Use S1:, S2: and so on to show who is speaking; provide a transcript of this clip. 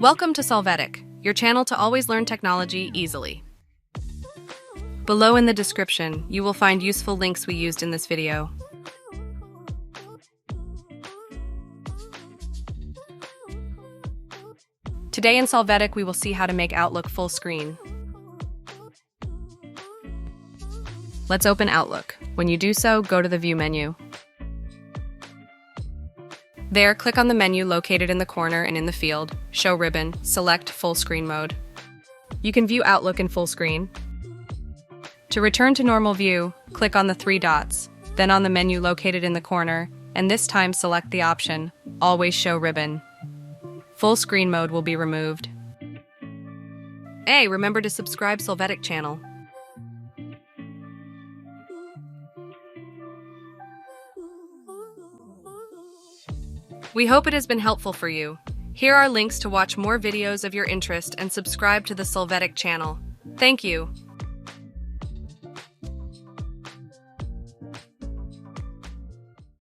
S1: Welcome to Solvetic, your channel to always learn technology easily. Below in the description, you will find useful links we used in this video. Today in Solvetic, we will see how to make Outlook full screen. Let's open Outlook. When you do so, go to the View menu. There, click on the menu located in the corner and in the field, Show Ribbon, select Full Screen Mode. You can view Outlook in full screen. To return to normal view, click on the three dots, then on the menu located in the corner, and this time select the option, Always Show Ribbon. Full screen mode will be removed. Hey, remember to subscribe Solvetic channel. We hope it has been helpful for you. Here are links to watch more videos of your interest and subscribe to the Solvetic channel. Thank you.